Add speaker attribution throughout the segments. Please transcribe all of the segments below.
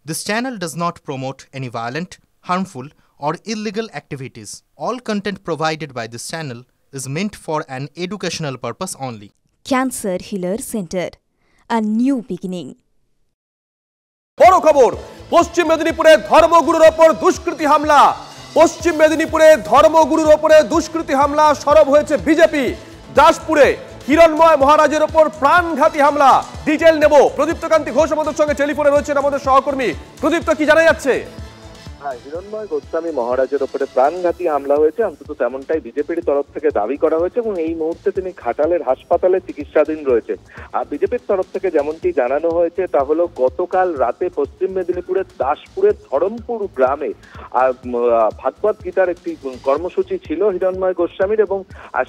Speaker 1: This channel does not promote any violent, harmful, or illegal activities. All content provided by this channel is meant for an educational purpose only.
Speaker 2: Cancer Healer Center, a new beginning.
Speaker 3: বড় খবর, পশ্চিম মেদিনীপুরে ধর্মগুরুর ওপর দুষ্কৃতী হামলা। পশ্চিম মেদিনীপুরে ধর্মগুরুর ওপরে দুষ্কৃতী হামলা, সরব হয়েছে বিজেপি। দাসপুরে হিরণময় মহারাজের ওপর প্রাণঘাতী হামলা। ডিটেইল নেব, প্রদীপ্ত কান্তি ঘোষ আমাদের সঙ্গে টেলিফোনে রয়েছেন, আমাদের সহকর্মী। প্রদীপ্ত, কি জানা যাচ্ছে?
Speaker 4: হিরণময় গোস্বামী মহারাজের ওপরে প্রাণঘাতী হামলা হয়েছে, অন্তত তেমনটাই বিজেপির তরফ থেকে দাবি করা হয়েছে এবং এই মুহূর্তে তিনি ঘাটালের হাসপাতালে চিকিৎসাধীন রয়েছেন। আর বিজেপির তরফ থেকে যেমনটি জানানো হয়েছে তা হলো গতকাল রাতে পশ্চিম মেদিনীপুরের দাসপুরের ধরমপুর গ্রামে ভাগবত গীতার একটি কর্মসূচি ছিল হিরণময় গোস্বামীর, এবং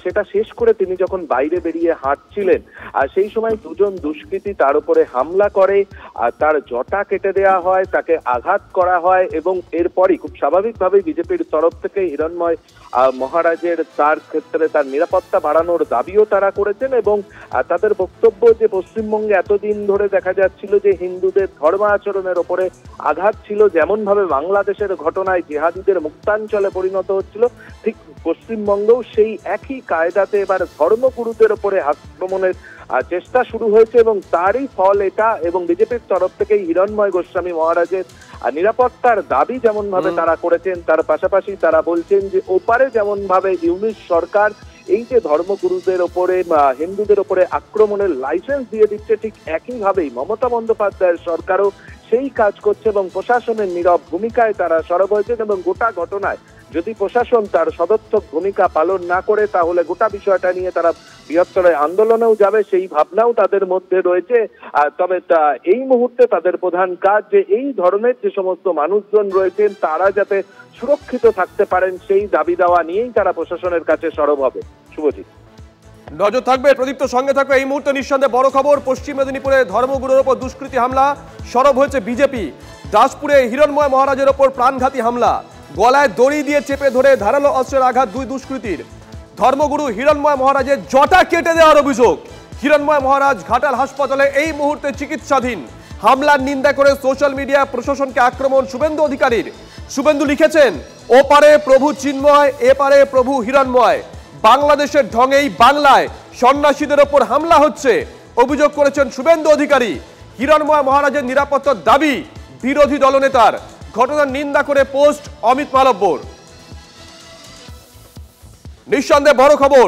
Speaker 4: সেটা শেষ করে তিনি যখন বাইরে বেরিয়ে হাঁটছিলেন আর সেই সময় দুজন দুষ্কৃতী তার উপরে হামলা করে, তার জটা কেটে দেওয়া হয়, তাকে আঘাত করা হয় এবং এরপরই খুব স্বাভাবিকভাবেই বিজেপির তরফ থেকে হিরণময় মহারাজের তার ক্ষেত্রে তার নিরাপত্তা বাড়ানোর দাবিও তারা করেছেন। এবং তাদের বক্তব্য যে পশ্চিমবঙ্গে এতদিন ধরে দেখা যাচ্ছিল যে হিন্দুদের ধর্মাচরণের ওপরে আঘাত ছিল, যেমন ভাবে বাংলাদেশের ঘটনায় জিহাদিদের মুক্তাঞ্চলে পরিণত হচ্ছিল, ঠিক পশ্চিমবঙ্গেও সেই একই কায়দাতে এবার ধর্মগুরুদের ওপরে আক্রমণের চেষ্টা শুরু হয়েছে এবং তারই ফল এটা। এবং বিজেপির তরফ থেকে হিরণময় গোস্বামী মহারাজের নিরাপত্তার দাবি যেমন ভাবে তারা করেছেন, তার পাশাপাশি তারা বলছেন যে ওপারে যেমন ভাবে ইউনিশ সরকার এই যে ধর্মগুরুদের ওপরে হিন্দুদের ওপরে আক্রমণের লাইসেন্স দিয়ে দিচ্ছে, ঠিক একইভাবেই মমতা বন্দ্যোপাধ্যায়ের সরকারও সেই কাজ করছে এবং প্রশাসনের নীরব ভূমিকায় তারা সরব হয়েছেন। এবং গোটা ঘটনায় যদি প্রশাসন তার সদর্থক ভূমিকা পালন না করে তাহলে গোটা বিষয়টা নিয়ে তারা বৃহত্তর আন্দোলনেও যাবে, সেই ভাবনাও তাদের মধ্যে রয়েছে। তবে এই মুহূর্তে তাদের প্রধান কাজ যে এই ধরনের যে সমস্ত মানুষজন রয়েছেন তারা যাতে সুরক্ষিত থাকতে পারেন সেই দাবি দেওয়া নিয়েই তারা প্রশাসনের কাছে সরব হবে। শুভজিৎ,
Speaker 3: নজর থাকবে, প্রদীপ্ত সঙ্গে থাকবে। এই মুহূর্তে নিঃসন্দেহে বড় খবর, পশ্চিম মেদিনীপুরে ধর্মগুরুর ওপর দুষ্কৃতী হামলা, সরব হয়েছে বিজেপি। দাসপুরে হিরণময় মহারাজের ওপর প্রাণঘাতী হামলা, গলায় দড়ি দিয়ে চেপে ধরে ধারালো অস্ত্রের আঘাত দুই দুষ্কৃতীর। ধর্মগুরু হিরণময় মহারাজের জটা কেটে দেওয়ার অভিযোগ। হিরণময় মহারাজ ঘাটাল হাসপাতালে এই মুহূর্তে চিকিৎসাধীন। হামলার নিন্দা করে সোশ্যাল মিডিয়া প্রশাসনকে আক্রমণ শুভেন্দু অধিকারীর। শুভেন্দু লিখেছেন, ওপারে প্রভু চিন্ময়, এপারে প্রভু হিরণময়। বাংলাদেশের ঢঙেই বাংলায় সন্ন্যাসীদের ওপর হামলা হচ্ছে, অভিযোগ করেছেন শুভেন্দু অধিকারী। হিরণময় মহারাজের নিরাপত্তার দাবি বিরোধী দলনেতার। ঘটনার নিন্দা করে পোস্ট অমিত মালব্যর। নিঃসন্দেহে বড় খবর,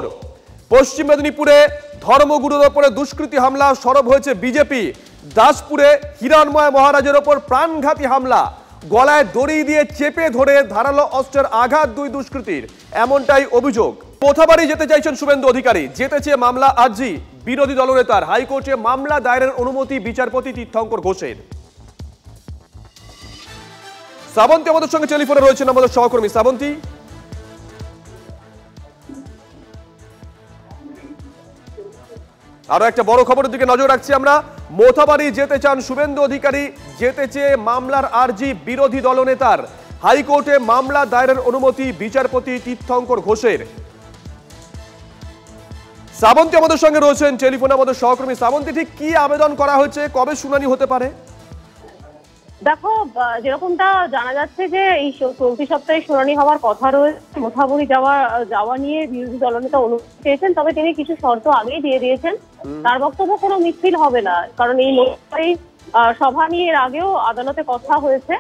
Speaker 3: পশ্চিম মেদিনীপুরে ধর্মগুরুর ওপরে দুষ্কৃতী হামলা, সরব হয়েছে বিজেপি। দাসপুরে হিরণময় মহারাজের ওপর প্রাণঘাতী হামলা, গলায় দড়ি দিয়ে চেপে ধরে ধারালো অস্ত্রের আঘাত দুই দুষ্কৃতীর, এমনটাই অভিযোগ। কোথাবাড়ি যেতে চাইছেন শুভেন্দু অধিকারী, যেতে চেয়ে মামলা আর্জি বিরোধী দলনেতার। হাইকোর্টে মামলা দায়েরের অনুমতি বিচারপতি তীর্থঙ্কর ঘোষের। শ্রাবন্তী আমাদের সঙ্গে টেলিফোনে রয়েছেন, আমাদের সহকর্মী। শ্রাবন্তী, আরো একটা বড় খবরের দিকে নজর রাখছি আমরা। মোথাবাড়ি যেতে চান শুভেন্দু অধিকারী, যেতে চেয়ে মামলার আর্জি বিরোধী দলনেতার। হাইকোর্টে মামলা দায়েরের অনুমতি বিচারপতি তীর্থঙ্কর ঘোষের। শ্রাবন্তী আমাদের সঙ্গে রয়েছেন টেলিফোনে, আমাদের সহকর্মী। শ্রাবন্তী, ঠিক কি আবেদন করা হয়েছে, কবে শুনানি হতে পারে?
Speaker 5: দেখো, যেরকমটা জানা যাচ্ছে যে এই চলতি সপ্তাহে শুনানি হওয়ার কথা রয়েছে। মোথাবাড়ি যাওয়া নিয়ে বিরোধী দলনেতা অনুমতি চেয়েছেন, তবে তিনি কিছু শর্ত আগেই দিয়ে দিয়েছেন। তার বক্তব্য কোনো মিছিল হবে না, কারণ এই মোথাবাড়ি সভা নিয়ে এর আগেও আদালতে কথা হয়েছে।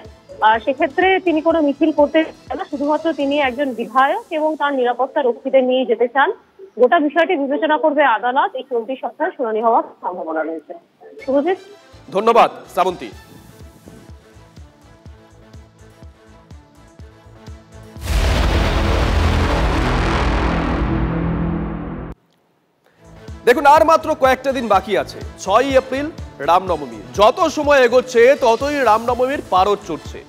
Speaker 5: সেক্ষেত্রে তিনি কোনো মিছিল করতে চান না, শুধুমাত্র তিনি একজন বিধায়ক এবং তার নিরাপত্তা রক্ষীদের নিয়ে যেতে চান। গোটা বিষয়টি বিবেচনা করবে আদালত। এই চলতি সপ্তাহে শুনানি হওয়ার সম্ভাবনা রয়েছে। শুভজিৎ,
Speaker 3: ধন্যবাদ শ্রাবন্তী। দেখুন, আর মাত্র কয়েকটা দিন বাকি আছে। 6ই এপ্রিল রামনবমী। যত সময় এগোচ্ছে ততই রামনবমীর পারদ চড়ছে।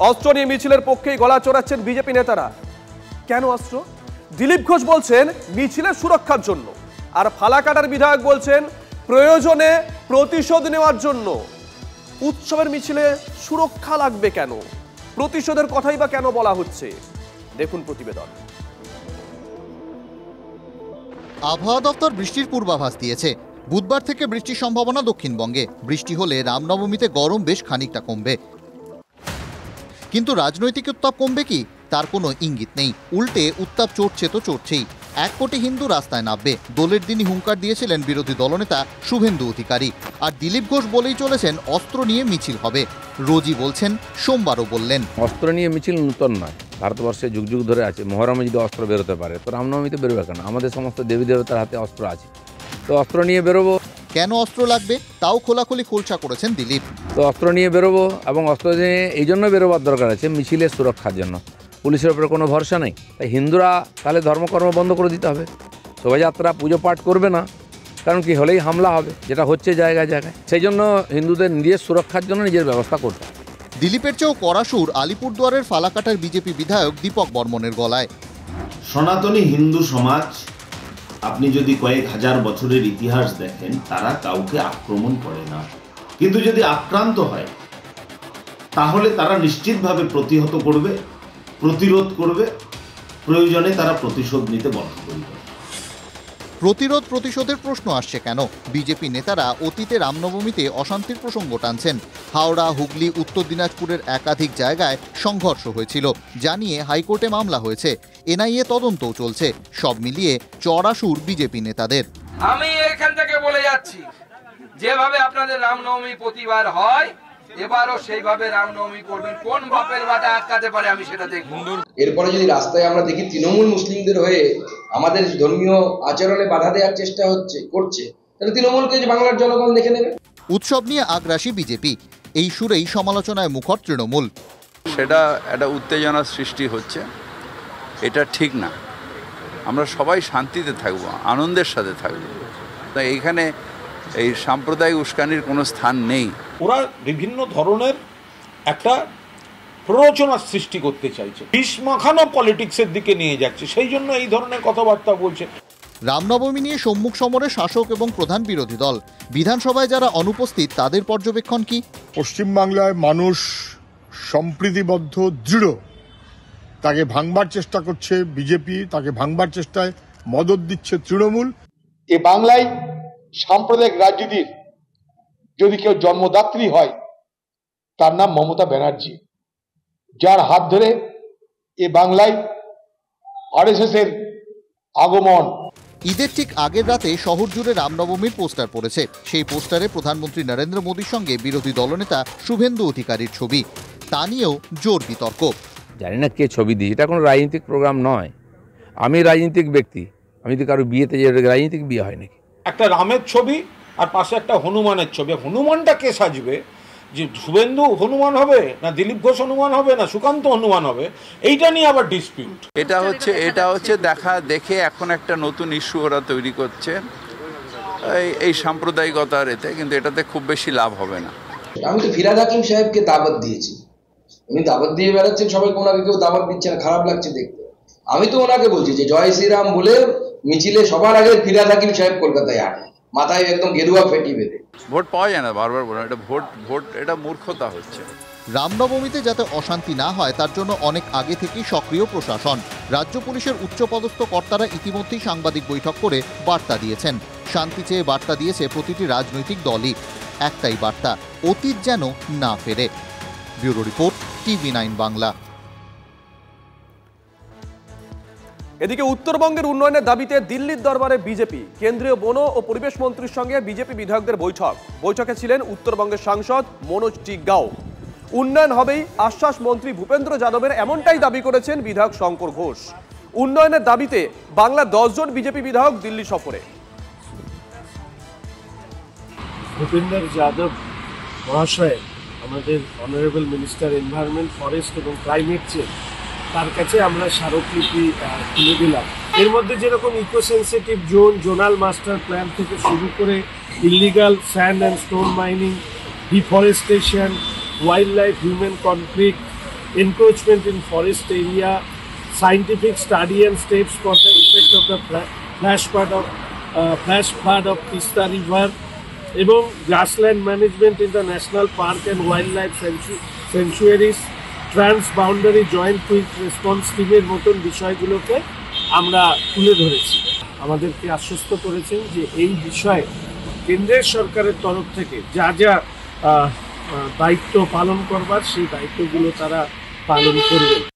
Speaker 3: অস্ত্র নিয়ে মিছিলের পক্ষেই গলা চড়াচ্ছেন বিজেপি নেতারা। কেন অস্ত্র? দিলীপ ঘোষ বলছেন মিছিলের সুরক্ষার জন্য, আর ফালাকাটার বিধায়ক বলছেন প্রয়োজনে প্রতিশোধ নেওয়ার জন্য। উৎসবের মিছিলে সুরক্ষা লাগবে কেন? প্রতিশোধের কথাই বা কেন বলা হচ্ছে? দেখুন প্রতিবেদন।
Speaker 6: আবহাওয়া দপ্তর বৃষ্টির পূর্বাভাস দিয়েছে। বুধবার থেকে বৃষ্টির সম্ভাবনা দক্ষিণবঙ্গে। বৃষ্টি হলে রামনবমীতে গরম বেশ খানিকটা কমবে। কিন্তু রাজনৈতিক উত্তাপ কমবে কি তার কোনো ইঙ্গিত নেই। উল্টে উত্তাপ চড়ছে তো চড়ছেই। 1 কোটি হিন্দু রাস্তায় নামবে দোলের দিনই হুঙ্কার দিয়েছিলেন বিরোধী দলনেতা শুভেন্দু অধিকারী। আর দিলীপ ঘোষ বলেই চলেছেন অস্ত্র নিয়ে মিছিল হবে। রোজই বলছেন, সোমবারও বললেন।
Speaker 7: অস্ত্র নিয়ে মিছিল নূতন নয়, ভারতবর্ষে যুগ যুগ ধরে আছে। মহরমে যদি অস্ত্র বেরোতে পারে তো রামনবমীতে বেরোবে কেন? আমাদের সমস্ত দেবী দেবতার হাতে অস্ত্র আছে, তো অস্ত্র নিয়ে বেরোবো।
Speaker 6: কেন অস্ত্র লাগবে তাও খোলাখুলি খোলসা করেছেন দিলীপ।
Speaker 7: তো অস্ত্র নিয়ে বেরোবো, এবং অস্ত্র নিয়ে এই জন্য বেরোবার দরকার আছে মিছিলের সুরক্ষার জন্য। পুলিশের উপরে কোনো ভরসা নেই, তাই হিন্দুরা তাহলে ধর্মকর্ম বন্ধ করে দিতে হবে। শোভাযাত্রা পুজো পাঠ করবে না, কারণ কি হলেই হামলা হবে, যেটা হচ্ছে জায়গায় জায়গায়। সেই জন্য হিন্দুদের নিজের সুরক্ষার জন্য নিজের ব্যবস্থা করতে হবে।
Speaker 6: দিলীপের চেয়েও কড়া সুর আলিপুরদুয়ারের ফালাকাটার বিজেপি বিধায়ক দীপক বর্মনের গলায়।
Speaker 8: সনাতনী হিন্দু সমাজ, আপনি যদি কয়েক হাজার বছরের ইতিহাস দেখেন, তারা কাউকে আক্রমণ করে না, কিন্তু যদি আক্রান্ত হয় তাহলে তারা নিশ্চিতভাবে প্রতিহত করবে, প্রতিরোধ করবে, প্রয়োজনে তারা প্রতিশোধ নিতে বদ্ধপরিকর।
Speaker 6: প্রতিশোধের প্রশ্ন আসছে কেন? বিজেপি নেতারা অতীতে রামনবমীতে অশান্তির প্রসঙ্গ টানছেন। হাওড়া, হুগলি, উত্তর দিনাজপুরের একাধিক জায়গায় সংঘর্ষ হয়েছিল, জানিয়ে হাইকোর্টে মামলা হয়েছে। এনআইএ তদন্তও চলছে। সব মিলিয়ে চড়া সুর বিজেপি নেতাদের।
Speaker 9: আমি এখান থেকে বলে যাচ্ছি, যেভাবে আপনাদের রামনবমী প্রতিবার হয়, এবারও সেইভাবে রামনবমী করবেন। কোন বাপের বাটা আটকাতে পারে আমি সেটা দেখব।
Speaker 10: এরপরে যদি রাস্তায় আমরা দেখি তৃণমূল মুসলিমদের হয়ে আমাদের ধর্মীয় আচরণে বাধা দেওয়ার চেষ্টা করছে, তাহলে তৃণমূলকে বাংলার জনগণ দেখে নেবে।
Speaker 6: উৎসব নিয়ে আগ্রাসী বিজেপি, এই সুরেই সমালোচনায় মুখর তৃণমূল।
Speaker 11: সেটা একটা উত্তেজনার সৃষ্টি হচ্ছে, এটা ঠিক না। আমরা সবাই শান্তিতে থাকব, আনন্দের সাথে থাকব। তাই এইখানে এই সাম্প্রদায়িক উস্কানির কোনো স্থান নেই।
Speaker 12: ওরা বিভিন্ন ধরনের একটা প্ররোচনার সৃষ্টি করতে চাইছে, বিষ মাখানো পলিটিক্সের দিকে নিয়ে যাচ্ছে, সেই জন্য এই ধরনের কথাবার্তা বলছে।
Speaker 6: রামনবমী নিয়ে সম্মুখ সমরে শাসক এবং প্রধান বিরোধী দল। বিধানসভায় যারা অনুপস্থিত তাদের পর্যবেক্ষণ কি?
Speaker 13: পশ্চিমবাংলায় মানুষ সম্প্রীতিবদ্ধ, দৃঢ়। তাকে ভাঙবার চেষ্টা করছে বিজেপি, তাকে ভাঙবার চেষ্টায় মদত দিচ্ছে তৃণমূল।
Speaker 14: এ বাংলায় সাম্প্রদায়িক রাজনীতির যদি কেউ জন্মদাত্রী হয়, তার নাম মমতা ব্যানার্জি, যার হাত ধরে এ বাংলায় আরএসএস এর আগমন।
Speaker 6: ঈদের ঠিক আগের রাতে শহর জুড়ে রামনবমীর পোস্টার পড়েছে। সেই পোস্টারে প্রধানমন্ত্রী নরেন্দ্র মোদীর সঙ্গে বিরোধী দলনেতা শুভেন্দু অধিকারীর ছবি। তা নিয়েও জোর বিতর্ক।
Speaker 7: জানি না কে ছবি দিয়েছে, এটা কোনো রাজনৈতিক প্রোগ্রাম নয়। আমি রাজনৈতিক ব্যক্তি, আমি তো কারো বিয়েতে যে রাজনৈতিক বিয়ে হয় নাকি?
Speaker 12: একটা রামের ছবি আর পাশে একটা হনুমানের ছবি। হনুমানটা কে সাজবে? যে শুভেন্দু হনুমান হবে, না দিলীপ ঘোষ হনুমান হবে, না সুকান্ত হনুমান হবে, এইটা নিয়ে আবার ডিসপিউট।
Speaker 11: এটা হচ্ছে দেখে এখন একটা নতুন ইস্যু ওরা তৈরি করছে এই সাম্প্রদায়িকতার এতে, কিন্তু এটাতে খুব বেশি লাভ হবে না।
Speaker 10: আমি তো ফিরহাদ হাকিম সাহেবকে দাওয়াত দিয়েছি, উনি দাওয়াত দিয়ে বেড়াচ্ছেন, সবাইকে ওনাকে কেউ দাওয়াত দিচ্ছে না, খারাপ লাগছে দেখতে। আমি তো ওনাকে বলছি যে জয় শ্রীরাম বলে মিছিলে সবার আগে ফিরহাদ হাকিম সাহেব কলকাতায় আনে, মাথায় একদম গেরুয়া ফেটি বেঁধে।
Speaker 11: ভোট পাওয়া যায় না, বারবার বলে এটা ভোট এটা মূর্খতা হচ্ছে।
Speaker 6: রামনবমীতে যাতে অশান্তি না হয় তার জন্য অনেক আগে থেকেই সক্রিয় প্রশাসন। রাজ্য পুলিশের উচ্চপদস্থ কর্তারা ইতিমধ্যেই সাংবাদিক বৈঠক করে বার্তা দিয়েছেন। শান্তি চেয়ে বার্তা দিয়েছে প্রতিটি রাজনৈতিক দলই। একটাই বার্তা, অতীত যেন না ফেরে। Bureau report, TV9 Bangla.
Speaker 3: এদিকে উত্তরবঙ্গের উন্নয়নের দাবিতে দিল্লির দরবারে বিজেপি। কেন্দ্রীয় বন ও পরিবেশ মন্ত্রীর সঙ্গে বিজেপি বিধায়কদের বৈঠকে ছিলেন উত্তরবঙ্গের সাংসদ মনোজ টিগ্গাও। উন্নয়ন হবেই আশ্বাস মন্ত্রী ভূপেন্দ্র যাদবের, এমনটাই দাবি করেছেন বিধায়ক শঙ্কর ঘোষ। উন্নয়নের দাবিতে বাংলার 10 জন বিজেপি বিধায়ক দিল্লি সফরে।
Speaker 15: ভূপেন্দ্র যাদব মহাশয়, আমাদের অনারেবল মিনিস্টার এনভায়রনমেন্ট, ফরেস্ট এবং ক্লাইমেট চেঞ্জ, তার কাছে আমরা স্মারকলিপি তুলে দিলাম। এর মধ্যে যেরকম eco sensitive zone, zonal master plan থেকে শুরু করে illegal sand and stone mining, deforestation, wildlife human conflict, encroachment in forest area, scientific study and steps for the effect of the flash flood of Teesta river এবং grassland management in the national park and wildlife sanctuaries, trans boundary joint quick response টিমের মতন বিষয়গুলোকে আমরা তুলে ধরেছি। আমাদেরকে আশ্বস্ত করেছেন যে এই বিষয়ে কেন্দ্রের সরকারের তরফ থেকে যা যা দায়িত্ব পালন করবার, সেই দায়িত্বগুলো তারা পালন করবেন।